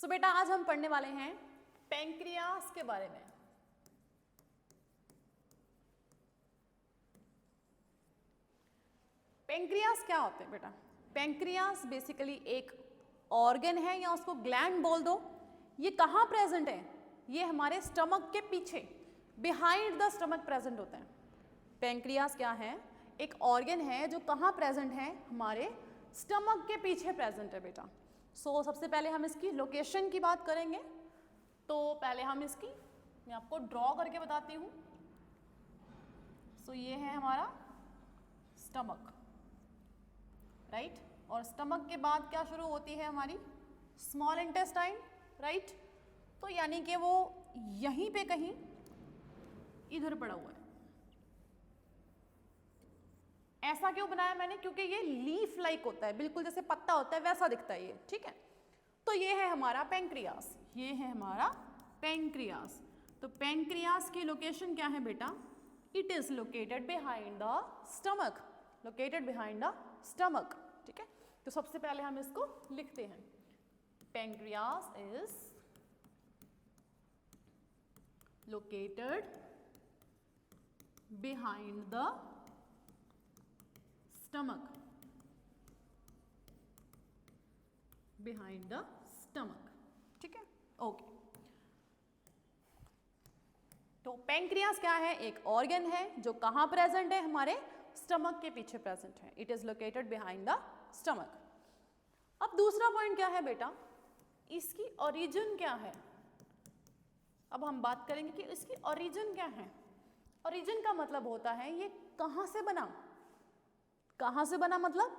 सो बेटा आज हम पढ़ने वाले हैं पैंक्रियास के बारे में। पैंक्रियास क्या होते हैं बेटा? पैंक्रियास बेसिकली एक ऑर्गन है या उसको ग्लैंड बोल दो। ये कहाँ प्रेजेंट है? ये हमारे स्टमक के पीछे, बिहाइंड द स्टमक प्रेजेंट होते हैं। पैंक्रियास क्या है? एक ऑर्गन है जो कहाँ प्रेजेंट है? हमारे स्टमक के पीछे प्रेजेंट है बेटा। सो सबसे पहले हम इसकी लोकेशन की बात करेंगे। तो पहले हम इसकी, मैं आपको ड्रॉ करके बताती हूँ। सो ये है हमारा स्टमक, राइट? और स्टमक के बाद क्या शुरू होती है? हमारी स्मॉल इंटेस्टाइन, राइट? तो यानी कि वो यहीं पे कहीं इधर पड़ा हुआ है। ऐसा क्यों बनाया मैंने? क्योंकि ये लीफ लाइक होता है, बिल्कुल जैसे पत्ता होता है वैसा दिखता है ये, ठीक है? तो ये है हमारा पैंक्रियास, ये है हमारा पैंक्रियास। तो पैंक्रियास की लोकेशन क्या है बेटा? It is located behind the stomach, located behind the stomach, ठीक है? तो सबसे पहले हम इसको लिखते हैं। Pancreas is located behind the stomach, behind the stomach, ठीक है? ओके। तो पैंक्रियास क्या है? एक ऑर्गन है जो कहाँ प्रेजेंट है? हमारे स्टमक के पीछे प्रेजेंट है। It is located behind the stomach. अब दूसरा पॉइंट क्या है बेटा? इसकी ओरिजिन क्या है? अब हम बात करेंगे कि इसकी ओरिजिन क्या है। ओरिजिन का मतलब होता है ये कहाँ से बना। कहाँ से बना मतलब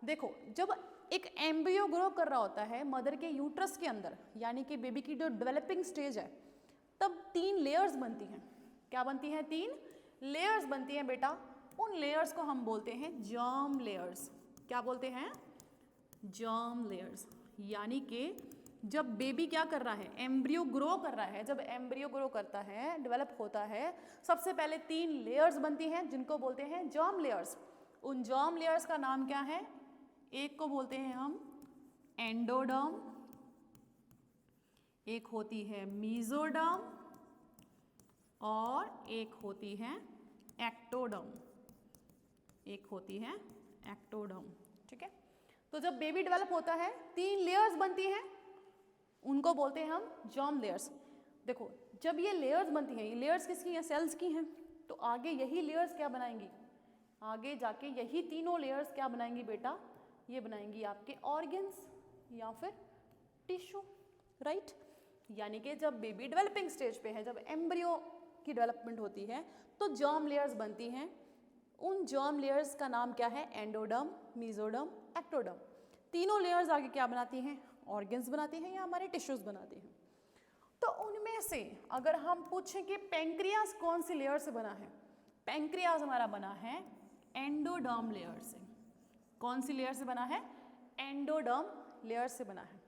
देखो, जब एक एम्ब्रियो ग्रो कर रहा होता है मदर के यूट्रस के अंदर, यानी कि बेबी की जो डेवलपिंग स्टेज है, तब 3 लेयर्स बनती हैं। क्या बनती हैं? 3 लेयर्स बनती हैं बेटा। उन लेयर्स को हम बोलते हैं जर्म लेयर्स। क्या बोलते हैं? Germ layers. यानी कि जब बेबी क्या कर रहा है? एम्ब्रियो ग्रो कर रहा है। जब एम्ब्रियो ग्रो करता है, डेवलप होता है, सबसे पहले 3 लेयर्स बनती हैं जिनको बोलते हैं जर्म लेयर्स। उन जर्म लेयर्स का नाम क्या है? एक को बोलते हैं हम एंडोडर्म, एक होती है मीजोडर्म और एक होती है एक्टोडर्म, एक होती है एक्टोडर्म, ठीक है? तो जब बेबी डेवलप होता है 3 लेयर्स बनती हैं, उनको बोलते हैं हम जर्म लेयर्स। देखो, जब ये लेयर्स बनती हैं, ये लेयर्स किसकी हैं? सेल्स की हैं। तो आगे यही लेयर्स क्या बनाएंगी? आगे जाके यही तीनों लेयर्स क्या बनाएंगी बेटा? ये बनाएंगी आपके ऑर्गन्स या फिर टिश्यू, राइट? यानी कि जब बेबी डेवलपिंग स्टेज पे है, जब एम्ब्रियो की डेवलपमेंट होती है, तो जर्म लेयर्स बनती हैं। उन जर्म लेयर्स का नाम क्या है? Endoderm, mesoderm, ectoderm. तीनों लेयर्स आगे क्या बनाती हैं? ऑर्गन्स बनाती हैं या हमारे टिश्यूज बनाती हैं। तो उनमें से अगर हम पूछें कि पैंक्रियास कौन सी लेयर से बना है? पैंक्रियास हमारा बना है एंडोडर्म लेयर से। कौन सी लेयर से बना है? एंडोडर्म लेयर से बना है।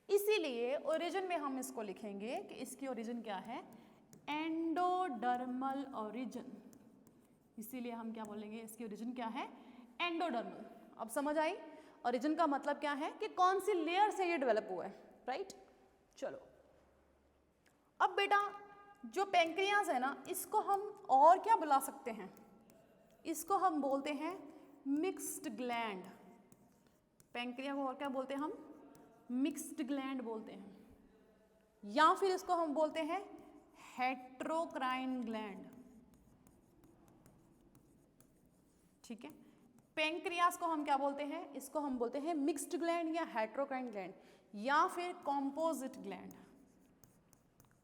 इसीलिए ओरिजिन में हम इसको लिखेंगे कि इसकी ओरिजिन क्या है? Endodermal origin. इसीलिए हम क्या बोलेंगे? इसकी ओरिजिन क्या है? एंडोडर्मल। अब समझ आई? ओरिजिन का मतलब क्या है कि कौन सी लेयर से ये डेवलप हुआ है, राइट? चलो, अब बेटा जो पैंक्रियास है ना, इसको हम और क्या बुला सकते हैं? इसको हम बोलते हैं मिक्स्ड ग्लैंड। पैंक्रिया को और क्या बोलते हैं हम? मिक्स्ड ग्लैंड बोलते हैं, या फिर इसको हम बोलते हैं हेट्रोक्राइन ग्लैंड, ठीक है? पैंक्रियास को हम क्या बोलते हैं? इसको हम बोलते हैं मिक्स्ड ग्लैंड या हेट्रोक्राइन ग्लैंड या फिर कॉम्पोजिट ग्लैंड,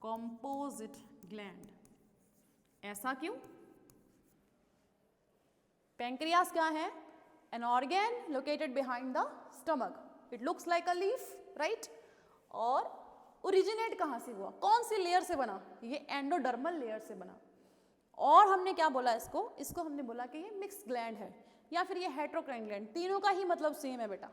कॉम्पोजिट ग्लैंड। ऐसा क्यों? पैंक्रियास क्या है? An organ located behind the stomach. It looks like a leaf, right? और ओरिजिनेट कहाँ से हुआ? कौन सी लेयर से बना? ये एंडोडर्मल लेयर से बना। और हमने क्या बोला इसको? इसको हमने बोला कि ये मिक्स ग्लैंड है या फिर ये हेट्रोक्राइन ग्लैंड। तीनों का ही मतलब सेम है बेटा।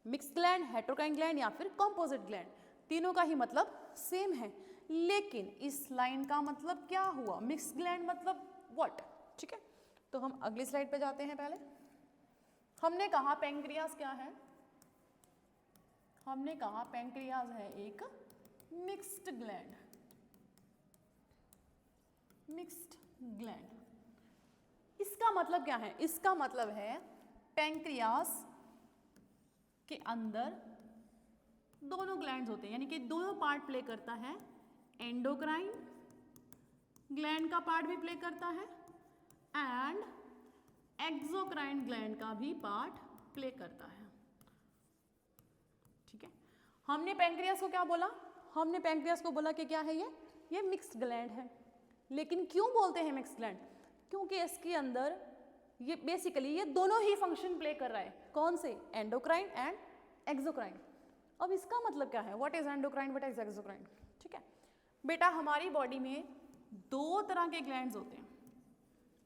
मिक्स ग्लैंड, हेट्रोक्राइन ग्लैंड या फिर कॉम्पोजिट ग्लैंड, तीनों का ही मतलब सेम है। लेकिन इस लाइन का मतलब क्या हुआ? मिक्स ग्लैंड मतलब व्हाट, ठीक है? तो हम अगली स्लाइड पे जाते हैं। पहले हमने कहा पैंक्रियास क्या है? हमने कहा पैंक्रियाज है एक मिक्स्ड ग्लैंड, मिक्स्ड ग्लैंड। इसका मतलब क्या है? इसका मतलब है पैंक्रियाज के अंदर दोनों ग्लैंड्स होते हैं, यानी कि दोनों पार्ट प्ले करता है। एंडोक्राइन ग्लैंड का पार्ट भी प्ले करता है एंड एक्सोक्राइन ग्लैंड का भी पार्ट प्ले करता है। ठीक है, हमने पैंक्रियास को क्या बोला? हमने पैंक्रियास को बोला कि क्या है ये मिक्स्ड ग्लैंड है। लेकिन क्यों बोलते हैं मिक्स्ड ग्लैंड? क्योंकि इसके अंदर ये बेसिकली ये दोनों ही फंक्शन प्ले कर रहा है। कौन से? Endocrine and exocrine. अब इसका मतलब क्या है? What is endocrine, what is exocrine? ठीक है बेटा, हमारी बॉडी में दो तरह के ग्लैंड्स होते हैं,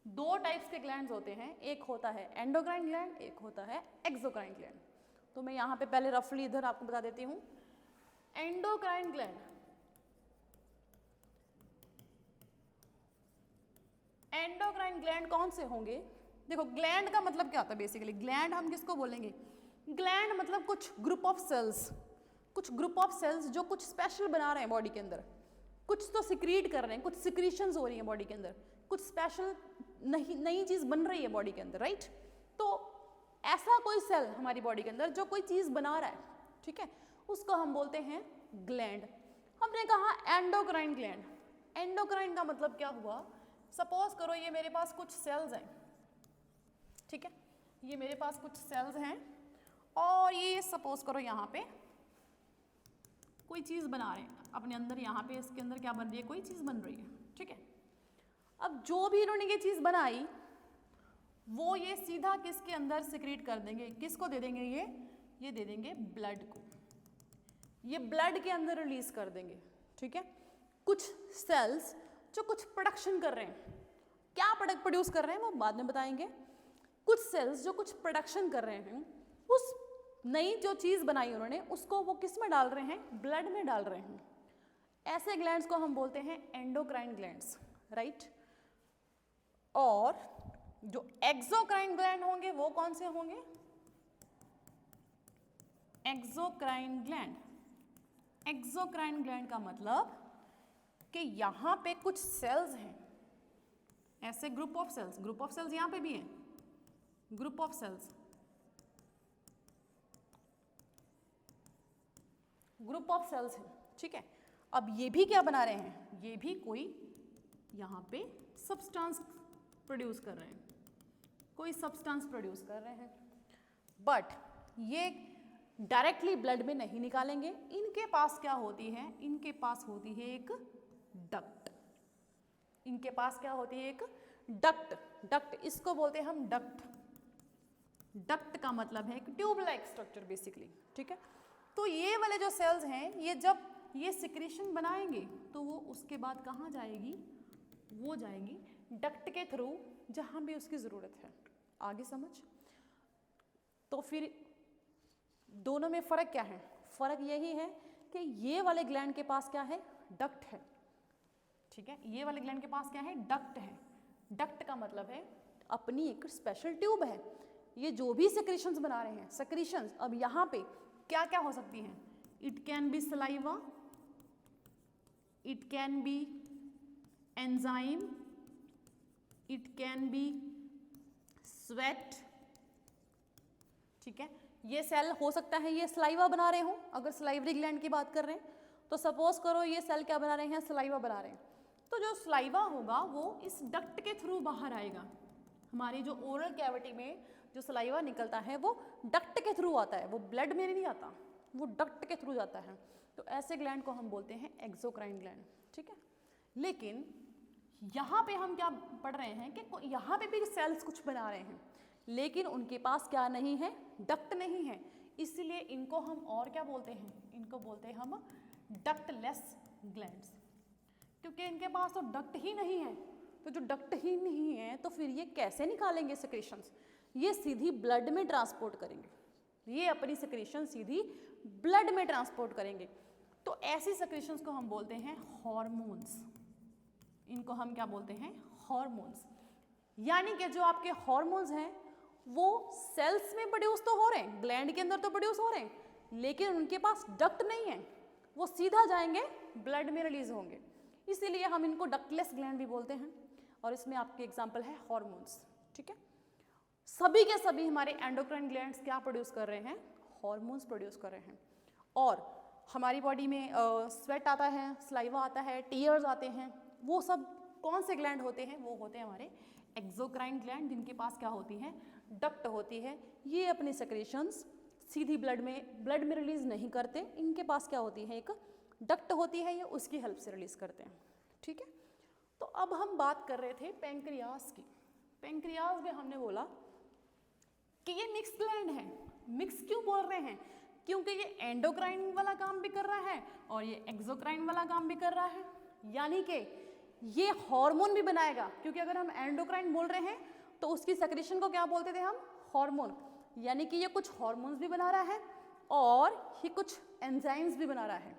दो टाइप्स के ग्लैंड्स होते हैं। एक होता है एंडोक्राइन ग्लैंड, एक होता है एक्सोक्राइन ग्लैंड। तो मैं यहाँ पे पहले रफली इधर आपको बता देती हूँ। एंडोक्राइन ग्लैंड, एंडोक्राइन ग्लैंड कौन से होंगे? देखो ग्लैंड का मतलब क्या होता है बेसिकली? ग्लैंड हम किसको बोलेंगे? ग्लैंड मतलब कुछ ग्रुप ऑफ सेल्स, कुछ ग्रुप ऑफ सेल्स जो कुछ स्पेशल बना रहे हैं बॉडी के अंदर, कुछ तो सिक्रीट कर रहे हैं, कुछ सिक्रीशंस हो रही हैं बॉडी के अंदर, कुछ स्पेशल नई चीज बन रही है बॉडी के अंदर, राइट? तो ऐसा कोई सेल हमारी बॉडी के अंदर जो कोई चीज बना रहा है, ठीक है, उसको हम बोलते हैं ग्लैंड। हमने कहा एंडोक्राइन ग्लैंड। एंडोक्राइन का मतलब क्या हुआ? सपोज करो ये मेरे पास कुछ सेल्स हैं, ठीक है, ये मेरे पास कुछ सेल्स हैं और ये सपोज करो यहाँ पे कोई चीज बना रहे हैं अपने अंदर, यहाँ पे इसके अंदर क्या बन रही है? कोई चीज बन रही है, ठीक है। अब जो भी इन्होंने ये चीज बनाई वो ये सीधा किसके अंदर सिक्रीट कर देंगे? किसको दे देंगे? ये दे देंगे ब्लड को, ये ब्लड के अंदर रिलीज कर देंगे, ठीक है। कुछ सेल्स जो कुछ प्रोडक्शन कर रहे हैं, क्या प्रोडक्ट प्रोड्यूस कर रहे हैं वो बाद में बताएंगे। कुछ सेल्स जो कुछ प्रोडक्शन कर रहे हैं, उस नई जो चीज बनाई उन्होंने उसको वो किस में डाल रहे हैं? ब्लड में डाल रहे हैं। ऐसे ग्लैंड्स को हम बोलते हैं एंडोक्राइन ग्लैंड्स, राइट। और जो एक्सोक्राइन ग्लैंड होंगे वो कौन से होंगे? Exocrine gland. एक्सोक्राइन ग्लैंड का मतलब कि यहां पे कुछ सेल्स हैं, ऐसे group of cells, group of cells यहां पे भी हैं, group of cells, group of cells हैं, ठीक है। अब ये भी क्या बना रहे हैं? ये भी कोई यहां पे सब्सटेंस प्रोड्यूस कर रहे हैं, कोई सब्सटेंस प्रोड्यूस कर रहे हैं, बट ये डायरेक्टली ब्लड में नहीं निकालेंगे। इनके पास क्या होती है? इनके पास होती है एक डक्ट। इनके पास क्या होती है? एक डक्ट। डक्ट इसको बोलते हैं हम डक्ट। डक्ट का मतलब है एक ट्यूब लाइक स्ट्रक्चर बेसिकली, ठीक है। तो ये वाले जो सेल्स हैं, ये जब ये सिक्रीशन बनाएंगे तो वो उसके बाद कहाँ जाएगी? वो जाएगी डक्ट के थ्रू जहाँ भी उसकी ज़रूरत है। आगे समझ? तो फिर दोनों में फ़र्क क्या है? फ़र्क यही है कि ये वाले ग्लैंड के पास क्या है? डक्ट है, ठीक है। ये वाले ग्लैंड के पास क्या है? डक्ट है। डक्ट का मतलब है अपनी एक स्पेशल ट्यूब है। ये जो भी सेक्रेशंस बना रहे हैं, सेक्रेशंस, अब यहाँ पे क्या क्या हो सकती हैं? It can be saliva, it can be enzyme, it can be sweat, ठीक है। ये सेल हो सकता है ये सलाइवा बना रहे हो, अगर सलाइवरी ग्लैंड की बात कर रहे हैं तो सपोज करो ये सेल क्या बना रहे हैं? सलाइवा बना रहे हैं। तो जो सलाइवा होगा वो इस डक्ट के थ्रू बाहर आएगा। हमारी जो ओरल कैविटी में जो सलाइवा निकलता है वो डक्ट के थ्रू आता है, वो ब्लड में नहीं आता, वो डक्ट के थ्रू जाता है। तो ऐसे ग्लैंड को हम बोलते हैं एक्सोक्राइन ग्लैंड, ठीक है। लेकिन यहाँ पे हम क्या पढ़ रहे हैं कि यहाँ पे भी सेल्स कुछ बना रहे हैं, लेकिन उनके पास क्या नहीं है? डक्ट नहीं है। इसलिए इनको हम और क्या बोलते हैं? इनको बोलते हैं हम डक्टलेस ग्लैंड्स, क्योंकि इनके पास तो डक्ट ही नहीं है। तो जो डक्ट ही नहीं है तो फिर ये कैसे निकालेंगे सेक्रेशंस? ये सीधी ब्लड में ट्रांसपोर्ट करेंगे, ये अपनी सेक्रेशन सीधी ब्लड में ट्रांसपोर्ट करेंगे। तो ऐसी सेक्रेशंस को हम बोलते हैं हॉर्मोन्स। इनको हम क्या बोलते हैं? हॉर्मोन्स। यानी कि जो आपके हॉर्मोन्स हैं वो सेल्स में प्रोड्यूस तो हो रहे हैं, ग्लैंड के अंदर तो प्रोड्यूस हो रहे हैं, लेकिन उनके पास डक्ट नहीं है, वो सीधा जाएंगे ब्लड में रिलीज होंगे, इसीलिए हम इनको डक्टलेस ग्लैंड भी बोलते हैं। और इसमें आपके एग्जाम्पल है हॉर्मोन्स। ठीक है, सभी के सभी हमारे एंडोक्राइन ग्लैंड्स क्या प्रोड्यूस कर रहे हैं? हॉर्मोन्स प्रोड्यूस कर रहे हैं। और हमारी बॉडी में स्वेट आता है, सलाइवा आता है, टीयर्स आते हैं, वो सब कौन से ग्लैंड होते हैं? वो होते हैं हमारे एक्सोक्राइन ग्लैंड, जिनके पास क्या होती है? डक्ट होती है। ये अपनी सेक्रेशंस सीधी ब्लड में रिलीज नहीं करते, इनके पास क्या होती है? एक डक्ट होती है, ये उसकी हेल्प से रिलीज करते हैं। ठीक है, तो अब हम बात कर रहे थे पैंक्रियास की। पैंक्रियास में हमने बोला कि ये मिक्स ग्लैंड है। मिक्स क्यों बोल रहे हैं? क्योंकि ये एंडोक्राइन वाला काम भी कर रहा है और ये एक्सोक्राइन वाला काम भी कर रहा है, यानी कि ये हार्मोन भी बनाएगा। क्योंकि अगर हम एंडोक्राइन बोल रहे हैं तो उसकी सेक्रेशन को क्या बोलते थे हम? हार्मोन। यानी कि ये कुछ हार्मोन्स भी बना रहा है और ये कुछ एंजाइम्स भी बना रहा है।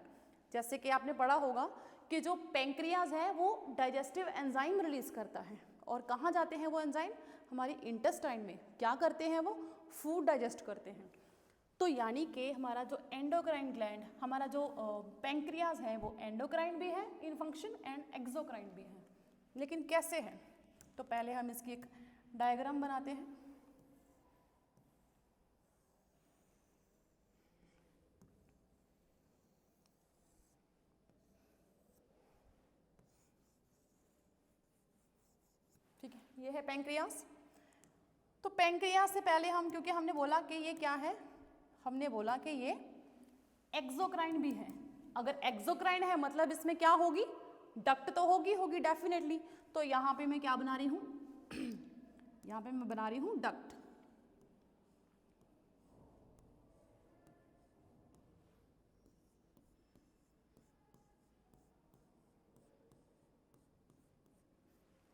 जैसे कि आपने पढ़ा होगा कि जो पैंक्रियाज है वो डाइजेस्टिव एंजाइम रिलीज करता है, और कहाँ जाते हैं वो एंजाइम? हमारी इंटेस्टाइन में। क्या करते हैं वो? फूड डाइजेस्ट करते हैं। तो यानी कि हमारा जो एंडोक्राइन ग्लैंड, हमारा जो पैंक्रियाज है, वो एंडोक्राइन भी है इन फंक्शन एंड एक्सोक्राइन भी है। लेकिन कैसे है? तो पहले हम इसकी एक डायग्राम बनाते हैं। ठीक है, ये है पैंक्रियास। तो पैंक्रियास से पहले हम, क्योंकि हमने बोला कि ये क्या है, हमने बोला कि ये एक्सोक्राइन भी है। अगर एक्सोक्राइन है मतलब इसमें क्या होगी? डक्ट तो होगी डेफिनेटली। तो यहाँ पे मैं क्या बना रही हूँ? यहाँ पे मैं बना रही हूँ डक्ट।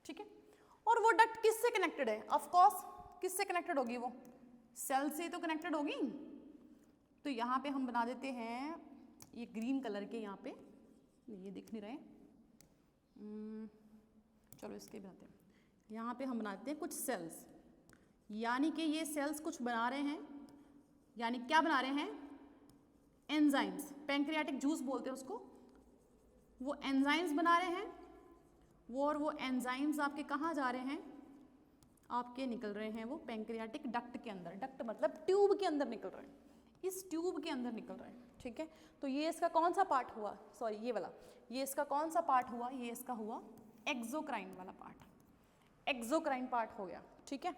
ठीक है, और वो डक्ट किससे कनेक्टेड है? ऑफ कोर्स किससे कनेक्टेड होगी? वो सेल से तो कनेक्टेड होगी। तो यहाँ पे हम बना देते हैं ये ग्रीन कलर के, यहाँ पे ये दिख नहीं रहे, चलो इसके बनाते हैं। यहाँ पे हम बनाते हैं कुछ सेल्स, यानी कि ये सेल्स कुछ बना रहे हैं। यानी क्या बना रहे हैं? एंजाइम्स। पैंक्रियाटिक जूस बोलते हैं उसको। वो एंजाइम्स बना रहे हैं, वो एंजाइम्स आपके कहाँ जा रहे हैं? आपके निकल रहे हैं वो पैंक्रियाटिक डक्ट के अंदर। डक्ट मतलब ट्यूब के अंदर निकल रहे हैं, इस ट्यूब के अंदर निकल रहे हैं। ठीक है, तो ये इसका कौन सा पार्ट हुआ? सॉरी, ये वाला, ये इसका कौन सा पार्ट हुआ? ये इसका हुआ एक्सोक्राइन वाला पार्ट। एक्सोक्राइन पार्ट हो गया। ठीक है,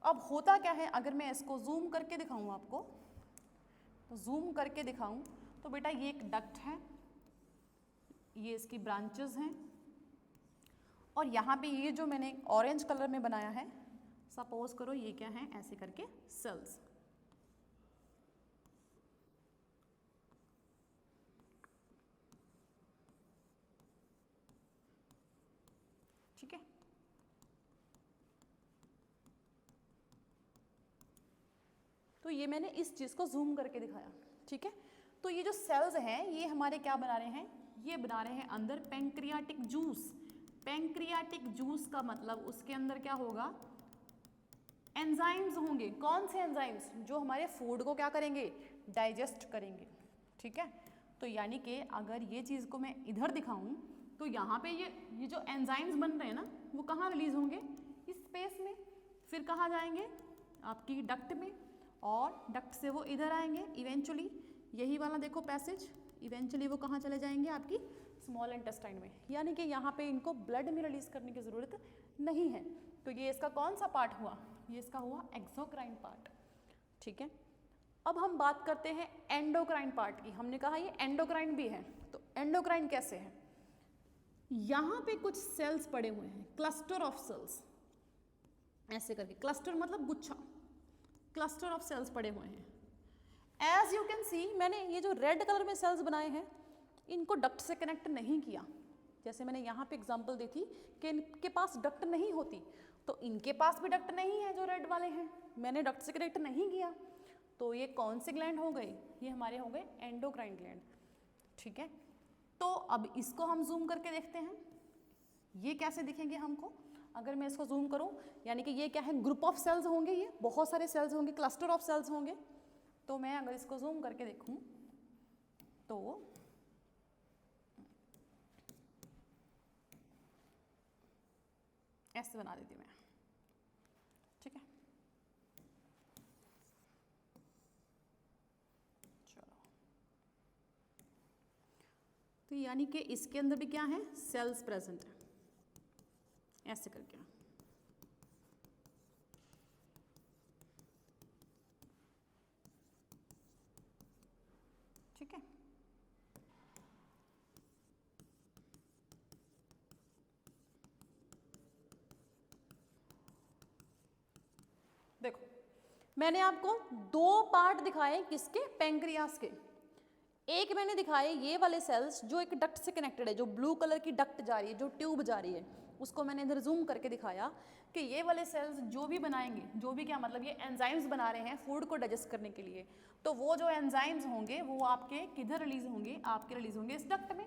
अब होता क्या है, अगर मैं इसको जूम करके दिखाऊं आपको, तो जूम करके दिखाऊं तो बेटा ये एक डक्ट है, ये इसकी ब्रांचेस हैं, और यहाँ पे ये जो मैंने ऑरेंज कलर में बनाया है, सपोज करो ये क्या है, ऐसे करके सेल्स। ठीक है, तो ये मैंने इस चीज़ को जूम करके दिखाया। ठीक है, तो ये जो सेल्स हैं ये हमारे क्या बना रहे हैं? ये बना रहे हैं अंदर पैंक्रियाटिक जूस। पैंक्रियाटिक जूस का मतलब उसके अंदर क्या होगा? एंजाइम्स होंगे। कौन से एंजाइम्स? जो हमारे फूड को क्या करेंगे? डाइजेस्ट करेंगे। ठीक है, तो यानी कि अगर ये चीज़ को मैं इधर दिखाऊं तो यहाँ पे ये जो एंजाइम्स बन रहे हैं ना, वो कहाँ रिलीज होंगे? इस स्पेस में। फिर कहाँ जाएंगे? आपकी डक्ट में, और डक्ट से वो इधर आएंगे इवेंचुअली। यही वाला देखो पैसेज, इवेंचुअली वो कहाँ चले जाएंगे? आपकी स्मॉल इंटेस्टाइन में। यानी कि यहाँ पे इनको ब्लड में रिलीज करने की ज़रूरत नहीं है। तो ये इसका कौन सा पार्ट हुआ? ये इसका हुआ एक्सोक्राइन पार्ट। ठीक है, अब हम बात करते हैं एंडोक्राइन पार्ट की। हमने कहा ये एंडोक्राइन भी है, तो एंडोक्राइन कैसे है? यहाँ पे कुछ सेल्स पड़े हुए हैं, क्लस्टर ऑफ सेल्स, ऐसे करके। क्लस्टर मतलब गुच्छा, क्लस्टर ऑफ सेल्स पड़े हुए हैं। एज यू कैन सी, मैंने ये जो रेड कलर में सेल्स बनाए हैं इनको डक्ट से कनेक्ट नहीं किया। जैसे मैंने यहाँ पे एग्जांपल दी थी कि इनके पास डक्ट नहीं होती, तो इनके पास भी डक्ट नहीं है जो रेड वाले हैं, मैंने डक्ट से कनेक्ट नहीं किया। तो ये कौन से ग्लैंड हो गए? ये हमारे हो गए एंडोक्राइन ग्लैंड। ठीक है, तो अब इसको हम जूम करके देखते हैं, ये कैसे दिखेंगे हमको। अगर मैं इसको जूम करूं, यानी कि ये क्या है? ग्रुप ऑफ सेल्स होंगे, ये बहुत सारे सेल्स होंगे, क्लस्टर ऑफ सेल्स होंगे। तो मैं अगर इसको जूम करके देखूं तो ऐसे बना देती मैं, ठीक है। चलो, तो यानी कि इसके अंदर भी क्या है, सेल्स प्रेजेंट है, ऐसे करके। ठीक है, देखो मैंने आपको दो पार्ट दिखाए किसके, पैंक्रियास के। एक मैंने दिखाए ये वाले सेल्स जो एक डक्ट से कनेक्टेड है, जो ब्लू कलर की डक्ट जा रही है, जो ट्यूब जा रही है, उसको मैंने इधर जूम करके दिखाया कि ये वाले सेल्स जो भी बनाएंगे, जो भी क्या मतलब ये एंजाइम्स बना रहे हैं फूड को डाइजेस्ट करने के लिए, तो वो जो एंजाइम्स होंगे वो आपके किधर रिलीज होंगे, आपके रिलीज होंगे इस डक्ट में,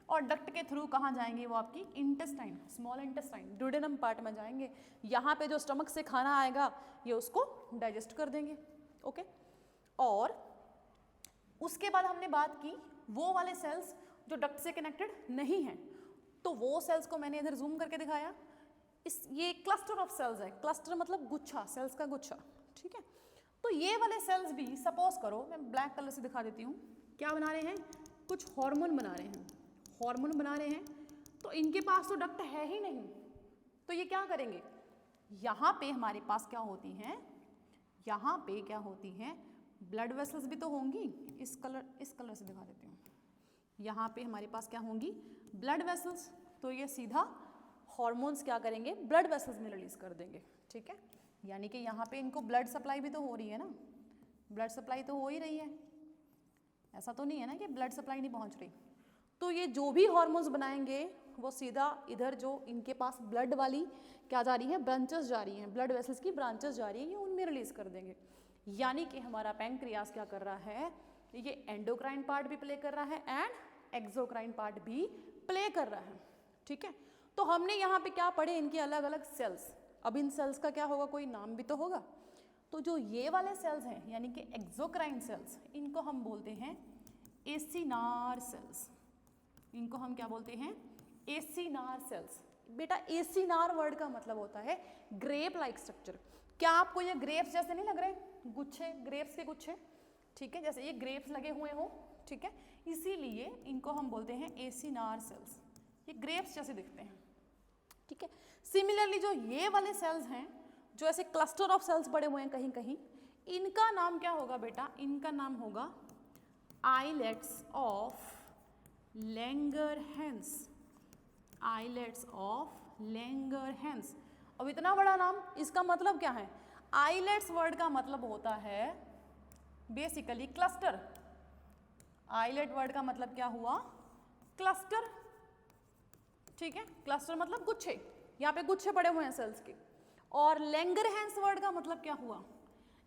और डक्ट के थ्रू कहाँ जाएंगे, वो आपकी intestine, small intestine, duodenum part में जाएंगे। यहाँ पे जो स्टमक से खाना आएगा ये उसको डाइजेस्ट कर देंगे। ओके, और उसके बाद हमने बात की वो वाले सेल्स जो डक्ट से कनेक्टेड नहीं हैं, तो वो सेल्स को मैंने इधर जूम करके दिखाया। ये क्लस्टर ऑफ सेल्स है, क्लस्टर मतलब गुच्छा, सेल्स का गुच्छा, ठीक है। तो ये वाले सेल्स भी सपोज करो, मैं ब्लैक कलर से दिखा देती हूँ, क्या बना रहे हैं, कुछ हार्मोन बना रहे हैं, हार्मोन बना रहे हैं, तो इनके पास तो डक्ट है ही नहीं, तो ये क्या करेंगे, यहाँ पे हमारे पास क्या होती हैं, यहाँ पे क्या होती हैं, ब्लड वेसल्स भी तो होंगी, इस कलर से दिखा देती हूँ, यहाँ पे हमारे पास क्या होंगी, ब्लड वेसल्स, तो ये सीधा हॉर्मोन्स क्या करेंगे, ब्लड वेसल्स में रिलीज कर देंगे, ठीक है। यानी कि यहाँ पे इनको ब्लड सप्लाई भी तो हो रही है ना, ब्लड सप्लाई तो हो ही रही है, ऐसा तो नहीं है ना कि ब्लड सप्लाई नहीं पहुँच रही। तो ये जो भी हॉर्मोन्स बनाएंगे वो सीधा इधर जो इनके पास ब्लड वाली क्या जा रही है, ब्रांचेस जा रही हैं, ब्लड वेसल्स की ब्रांचेस जा रही हैं, ये उनमें रिलीज कर देंगे। यानी कि हमारा पैंक्रियास क्या कर रहा है, ये एंडोक्राइन पार्ट भी प्ले कर रहा है एंड एक्सोक्राइन पार्ट भी प्ले कर रहा है, ठीक है। तो हमने यहाँ पे क्या पढ़े, इनके अलग अलग सेल्स। अब इन सेल्स का क्या होगा, कोई नाम भी तो होगा। तो जो ये वाले सेल्स हैं यानी कि एक्सोक्राइन सेल्स, इनको हम बोलते हैं एसिनार सेल्स। इनको हम क्या बोलते हैं, एसिनार सेल्स। बेटा एसिनार वर्ड का मतलब होता है ग्रेप लाइक स्ट्रक्चर। क्या आपको ये ग्रेप्स जैसे नहीं लग रहे, गुच्छे, ग्रेप्स के गुच्छे, ठीक है, जैसे ये ग्रेप्स लगे हुए हो, ठीक है, इसीलिए इनको हम बोलते हैं एसिनार सेल्स, ये ग्रेप्स जैसे दिखते हैं, ठीक है। सिमिलरली जो ये वाले सेल्स हैं जो ऐसे क्लस्टर ऑफ सेल्स बड़े हुए हैं कहीं कहीं, इनका नाम क्या होगा बेटा, इनका नाम होगा islets of Langerhans, islets of Langerhans. अब इतना बड़ा नाम, इसका मतलब क्या है, आइलेट्स वर्ड का मतलब होता है बेसिकली क्लस्टर। आइलेट वर्ड का मतलब क्या हुआ, क्लस्टर, ठीक है, क्लस्टर मतलब गुच्छे, यहाँ पे गुच्छे पड़े हुए हैं सेल्स के। और लैंगरहैंस वर्ड का मतलब क्या हुआ,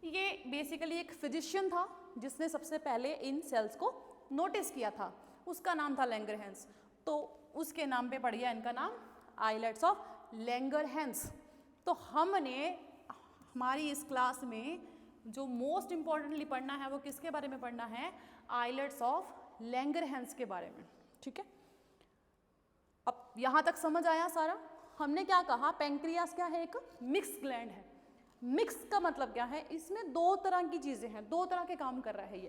ये बेसिकली एक फिजिशियन था जिसने सबसे पहले इन सेल्स को नोटिस किया था, उसका नाम था लैंगरहैंस, तो उसके नाम पे पड़ गया इनका नाम आइलेट्स ऑफ लैंगरहैंस। तो हमने हमारी इस क्लास में जो मोस्ट इंपॉर्टेंटली पढ़ना है वो किसके बारे में पढ़ना है, आइलेट्स ऑफ लैंगरहैंस के बारे में, ठीक है। अब यहाँ तक समझ आया सारा। हमने क्या कहा, पैंक्रियास क्या है, एक मिक्स ग्लैंड है। मिक्स का मतलब क्या है, इसमें दो तरह की चीजें हैं, दो तरह के काम कर रहा है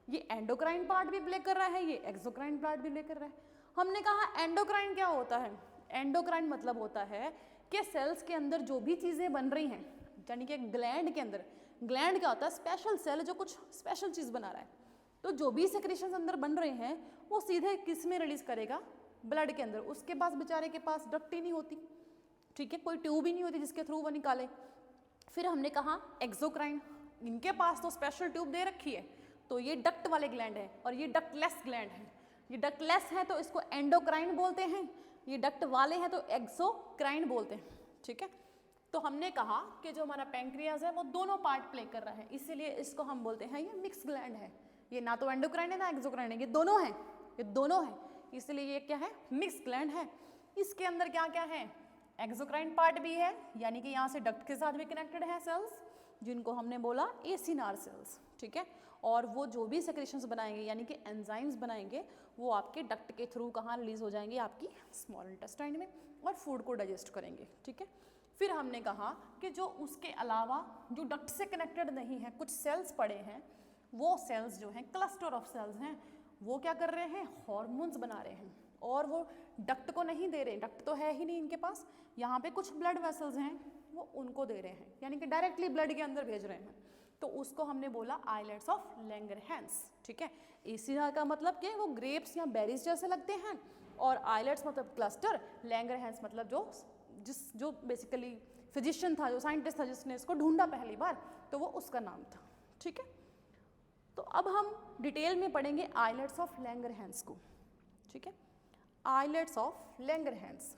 ये एंडोक्राइन पार्ट भी प्ले कर रहा है, ये एक्सोक्राइन पार्ट भी प्ले कर रहा है। हमने कहा एंडोक्राइन क्या होता है, एंडोक्राइन मतलब होता है कि सेल्स के अंदर जो भी चीजें बन रही हैं, यानी कि ग्लैंड के अंदर, ग्लैंड क्या होता है, स्पेशल सेल जो कुछ स्पेशल चीज बना रहा है, तो जो भी सेक्रेशंस अंदर बन रहे हैं वो सीधे किस में रिलीज करेगा, ब्लड के अंदर। उसके पास बेचारे के पास डक्ट ही नहीं होती, ठीक है, कोई ट्यूब ही नहीं होती जिसके थ्रू वो निकाले। फिर हमने कहा एक्सोक्राइन, इनके पास तो स्पेशल ट्यूब दे रखी है, तो ये डक्ट वाले ग्लैंड है, और ये डक्टलेस ग्लैंड है। ये डक्टलेस है तो इसको एंडोक्राइन बोलते हैं, ये डक्ट वाले हैं तो एक्सोक्राइन बोलते हैं, ठीक है। तो हमने कहा कि जो हमारा पैंक्रियाज है वो दोनों पार्ट प्ले कर रहा है, इसीलिए इसको हम बोलते हैं ये मिक्स ग्लैंड है। ये ना तो एंडोक्राइन है ना एक्सोक्राइन है, ये दोनों है, ये दोनों है, इसलिए ये क्या है, मिक्स ग्लैंड है। इसके अंदर क्या क्या है, एक्सोक्राइन पार्ट भी है, यानी कि यहाँ से डक्ट के साथ भी कनेक्टेड है सेल्स, जिनको हमने बोला एसिनार सेल्स, ठीक है। और वो जो भी सेक्रेशंस बनाएंगे यानी कि एंजाइम्स बनाएंगे वो आपके डक्ट के थ्रू कहाँ रिलीज हो जाएंगे, आपकी स्मॉल इंटेस्टाइन में, और फूड को डाइजेस्ट करेंगे, ठीक है। फिर हमने कहा कि जो उसके अलावा जो डक्ट से कनेक्टेड नहीं है, कुछ सेल्स पड़े हैं, वो सेल्स जो हैं क्लस्टर ऑफ सेल्स हैं, वो क्या कर रहे हैं, हॉर्मोन्स बना रहे हैं, और वो डक्ट को नहीं दे रहे, डक्ट तो है ही नहीं इनके पास, यहाँ पे कुछ ब्लड वेसल्स हैं वो उनको दे रहे हैं, यानी कि डायरेक्टली ब्लड के अंदर भेज रहे हैं, तो उसको हमने बोला आइलेट्स ऑफ लैंगरहैंस, ठीक है। इसी का मतलब कि वो ग्रेप्स या बेरीज जैसे लगते हैं, और आइलेट्स मतलब क्लस्टर, लैंगरहैंस मतलब जो बेसिकली फिजिशियन था, जो साइंटिस्ट था जिसने इसको ढूंढा पहली बार, तो वो उसका नाम था, ठीक है। तो अब हम डिटेल में पढ़ेंगे आइलेट्स ऑफ लैंगरहैंस को, ठीक है। Islets of Langerhans,